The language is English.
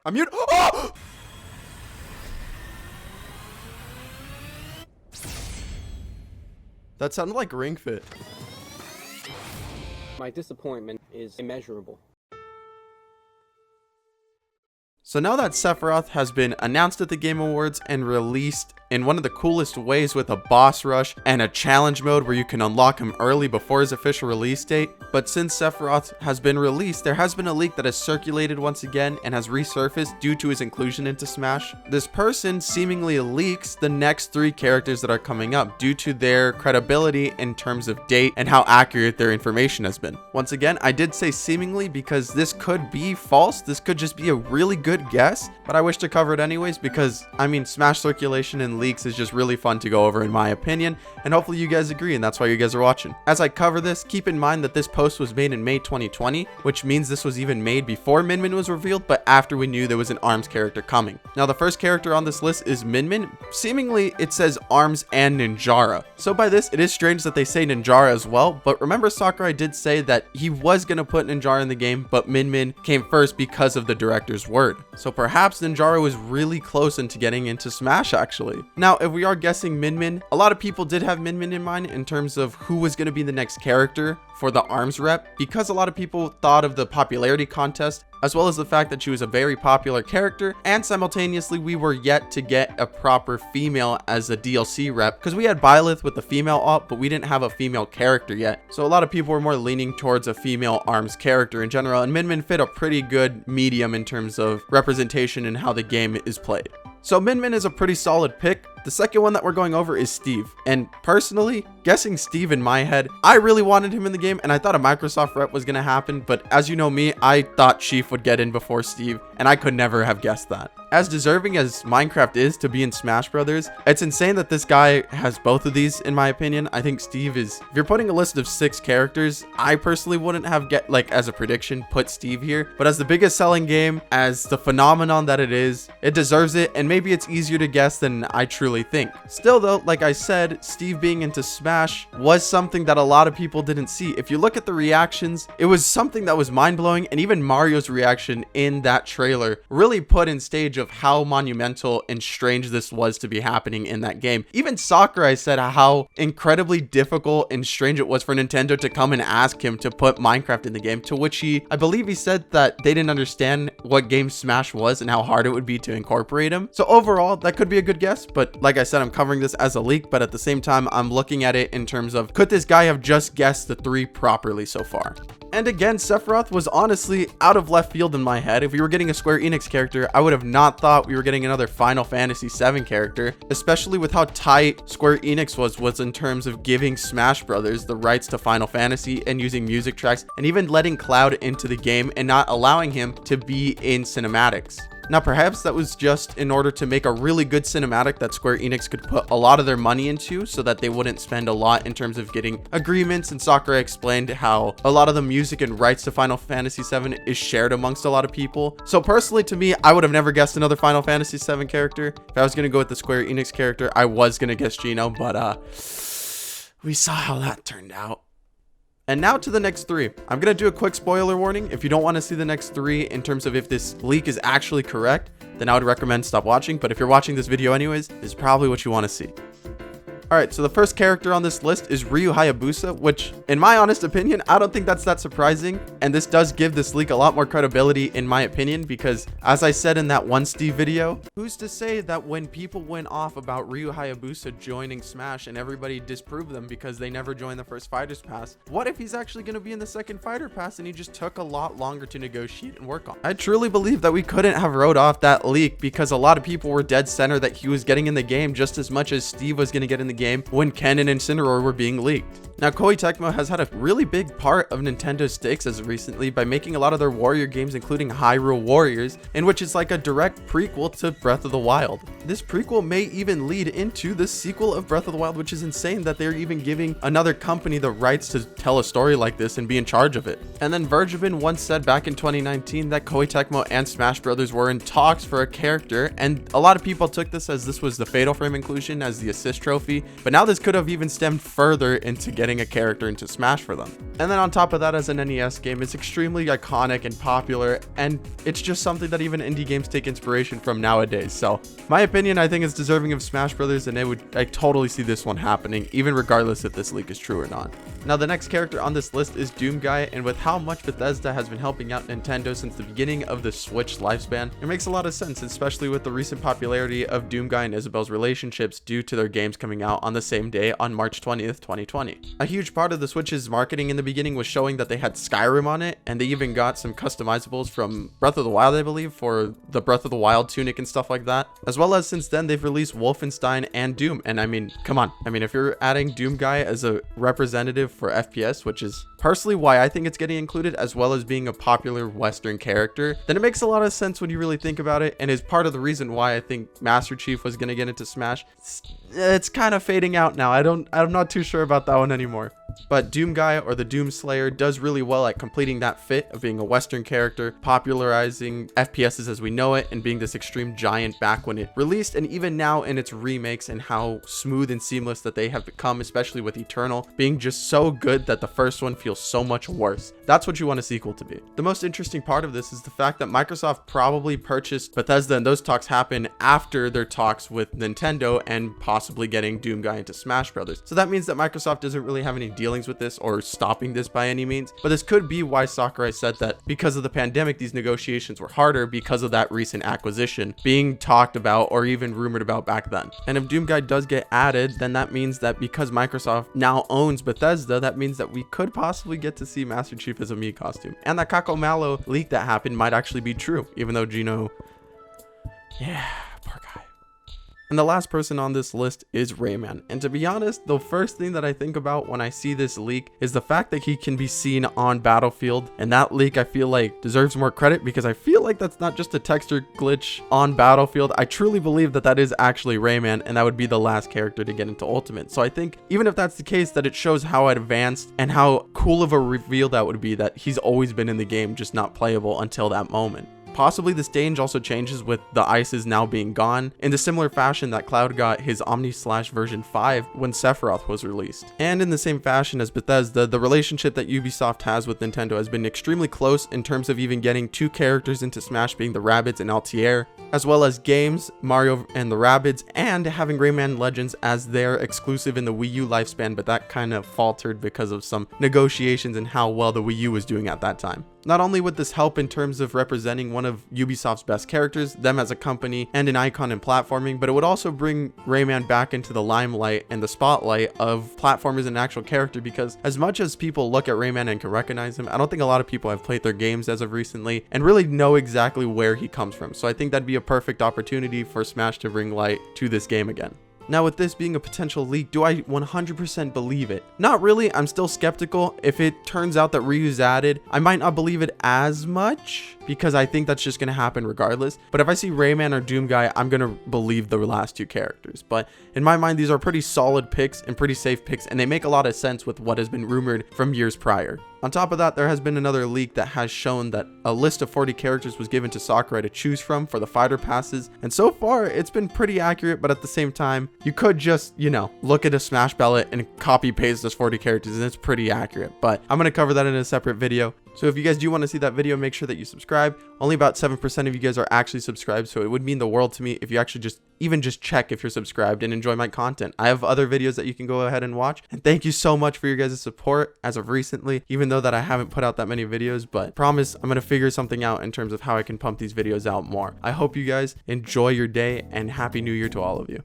I'm mute. Oh! That sounded like Ring Fit. My disappointment is immeasurable. So now that Sephiroth has been announced at the Game Awards and released in one of the coolest ways with a boss rush and a challenge mode where you can unlock him early before his official release date, but since Sephiroth has been released, there has been a leak that has circulated once again and has resurfaced due to his inclusion into Smash. This person seemingly leaks the next 3 characters that are coming up due to their credibility in terms of date and how accurate their information has been. Once again, I did say seemingly because this could be false. This could just be a really good guess, but I wish to cover it anyways because, I mean, Smash circulation and leaks is just really fun to go over in my opinion, and hopefully you guys agree, and that's why you guys are watching. As I cover this, keep in mind that this post was made in May 2020, which means this was even made before Min Min was revealed, but after we knew there was an ARMS character coming. Now, the first character on this list is Min Min. Seemingly, it says ARMS and Ninjara. So by this, it is strange that they say Ninjara as well, but remember Sakurai did say that he was going to put Ninjara in the game, but Min Min came first because of the director's word. So perhaps Ninjara was really close into getting into Smash actually. Now, if we are guessing Min Min, a lot of people did have Min Min in mind in terms of who was going to be the next character for the ARMS rep, because a lot of people thought of the popularity contest as well as the fact that she was a very popular character, and simultaneously we were yet to get a proper female as a DLC rep, because we had Byleth with the female op, but we didn't have a female character yet. So a lot of people were more leaning towards a female ARMS character in general, and Min Min fit a pretty good medium in terms of representation and how the game is played. So Min Min is a pretty solid pick. The second one that we're going over is Steve, and personally, guessing Steve in my head, I really wanted him in the game and I thought a Microsoft rep was going to happen, but as you know me, I thought Chief would get in before Steve, and I could never have guessed that. As deserving as Minecraft is to be in Smash Brothers, it's insane that this guy has both of these in my opinion. I think Steve is, if you're putting a list of 6 characters, I personally wouldn't have as a prediction, put Steve here, but as the biggest selling game, as the phenomenon that it is, it deserves it, and maybe it's easier to guess than I truly think. Still though, like I said, Steve being into Smash was something that a lot of people didn't see. If you look at the reactions, it was something that was mind-blowing, and even Mario's reaction in that trailer really put in stage of how monumental and strange this was to be happening in that game. Even Sakurai said how incredibly difficult and strange it was for Nintendo to come and ask him to put Minecraft in the game, to which I believe he said that they didn't understand what game Smash was and how hard it would be to incorporate him. So overall, that could be a good guess, but like I said, I'm covering this as a leak, but at the same time, I'm looking at it in terms of, could this guy have just guessed the 3 properly so far? And again, Sephiroth was honestly out of left field in my head. If we were getting a Square Enix character, I would have not thought we were getting another Final Fantasy VII character, especially with how tight Square Enix was in terms of giving Smash Brothers the rights to Final Fantasy and using music tracks, and even letting Cloud into the game and not allowing him to be in cinematics. Now, perhaps that was just in order to make a really good cinematic that Square Enix could put a lot of their money into so that they wouldn't spend a lot in terms of getting agreements, and Sakurai explained how a lot of the music and rights to Final Fantasy VII is shared amongst a lot of people. So personally, to me, I would have never guessed another Final Fantasy VII character. If I was going to go with the Square Enix character, I was going to guess Gino, but we saw how that turned out. And now to the next 3. I'm going to do a quick spoiler warning. If you don't want to see the next 3 in terms of if this leak is actually correct, then I would recommend stop watching. But if you're watching this video anyways, this is probably what you want to see. Alright, so the first character on this list is Ryu Hayabusa, which, in my honest opinion, I don't think that's that surprising, and this does give this leak a lot more credibility in my opinion, because, as I said in that one Steve video, who's to say that when people went off about Ryu Hayabusa joining Smash and everybody disproved them because they never joined the first Fighters Pass, what if he's actually going to be in the second Fighter Pass and he just took a lot longer to negotiate and work on? I truly believe that we couldn't have wrote off that leak, because a lot of people were dead center that he was getting in the game just as much as Steve was going to get in the game when Ken and Incineroar were being leaked. Now, Koei Tecmo has had a really big part of Nintendo's stakes as of recently by making a lot of their Warrior games, including Hyrule Warriors, in which is like a direct prequel to Breath of the Wild. This prequel may even lead into the sequel of Breath of the Wild, which is insane that they're even giving another company the rights to tell a story like this and be in charge of it. And then Verjabin once said back in 2019 that Koei Tecmo and Smash Brothers were in talks for a character, and a lot of people took this as this was the Fatal Frame inclusion as the assist trophy, but now this could have even stemmed further into getting getting a character into Smash for them. And then on top of that, as an NES game, it's extremely iconic and popular, and it's just something that even indie games take inspiration from nowadays. So my opinion, I think it's deserving of Smash Brothers, and I totally see this one happening, even regardless if this leak is true or not. Now the next character on this list is Doomguy, and with how much Bethesda has been helping out Nintendo since the beginning of the Switch lifespan, it makes a lot of sense, especially with the recent popularity of Doomguy and Isabelle's relationships due to their games coming out on the same day on March 20th, 2020. A huge part of the Switch's marketing in the beginning was showing that they had Skyrim on it, and they even got some customizables from Breath of the Wild, I believe, for the Breath of the Wild tunic and stuff like that. As well as since then, they've released Wolfenstein and Doom, and I mean, come on. I mean, if you're adding Doomguy as a representative for FPS, which is personally why I think it's getting included, as well as being a popular Western character, then it makes a lot of sense when you really think about it, and is part of the reason why I think Master Chief was going to get into Smash. It's kind of fading out now. I'm not too sure about that one anymore. But Doomguy, or the Doom Slayer, does really well at completing that fit of being a Western character, popularizing FPSs as we know it, and being this extreme giant back when it released, and even now in its remakes, and how smooth and seamless that they have become, especially with Eternal, being just so good that the first one feels so much worse. That's what you want a sequel to be. The most interesting part of this is the fact that Microsoft probably purchased Bethesda, and those talks happen after their talks with Nintendo and possibly getting Doomguy into Smash Brothers. So that means that Microsoft doesn't really have any dealings with this or stopping this by any means, but this could be why Sakurai said that because of the pandemic, these negotiations were harder because of that recent acquisition being talked about or even rumored about back then. And if Doomguy does get added, then that means that because Microsoft now owns Bethesda, that means that we could possibly get to see Master Chief as a Mii costume. And that Kako Malo leak that happened might actually be true, even though Gino, yeah, poor guy. And the last person on this list is Rayman. And to be honest, the first thing that I think about when I see this leak is the fact that he can be seen on Battlefield. And that leak, I feel like, deserves more credit because I feel like that's not just a texture glitch on Battlefield. I truly believe that that is actually Rayman, and that would be the last character to get into Ultimate. So I think even if that's the case, that it shows how advanced and how cool of a reveal that would be, that he's always been in the game, just not playable until that moment. Possibly the stage also changes with the ices now being gone, in the similar fashion that Cloud got his Omni-Slash version 5 when Sephiroth was released. And in the same fashion as Bethesda, the relationship that Ubisoft has with Nintendo has been extremely close in terms of even getting two characters into Smash, being the Rabbids and Altair, as well as games, Mario and the Rabbids, and having Rayman Legends as their exclusive in the Wii U lifespan, but that kind of faltered because of some negotiations and how well the Wii U was doing at that time. Not only would this help in terms of representing one of Ubisoft's best characters, them as a company and an icon in platforming, but it would also bring Rayman back into the limelight and the spotlight of platformers and actual character, because as much as people look at Rayman and can recognize him, I don't think a lot of people have played their games as of recently and really know exactly where he comes from. So I think that'd be a perfect opportunity for Smash to bring light to this game again. Now, with this being a potential leak, do I 100% believe it? Not really. I'm still skeptical. If it turns out that Ryu's added, I might not believe it as much because I think that's just going to happen regardless. But if I see Rayman or Doomguy, I'm going to believe the last two characters. But in my mind, these are pretty solid picks and pretty safe picks, and they make a lot of sense with what has been rumored from years prior. On top of that, there has been another leak that has shown that a list of 40 characters was given to Sakurai to choose from for the fighter passes. And so far, it's been pretty accurate, but at the same time, you could just, look at a Smash ballot and copy paste those 40 characters, and it's pretty accurate. But I'm going to cover that in a separate video. So if you guys do want to see that video, make sure that you subscribe. Only about 7% of you guys are actually subscribed, so it would mean the world to me if you actually just check if you're subscribed and enjoy my content. I have other videos that you can go ahead and watch. And thank you so much for your guys' support as of recently, even though that I haven't put out that many videos, but promise I'm going to figure something out in terms of how I can pump these videos out more. I hope you guys enjoy your day, and Happy New Year to all of you.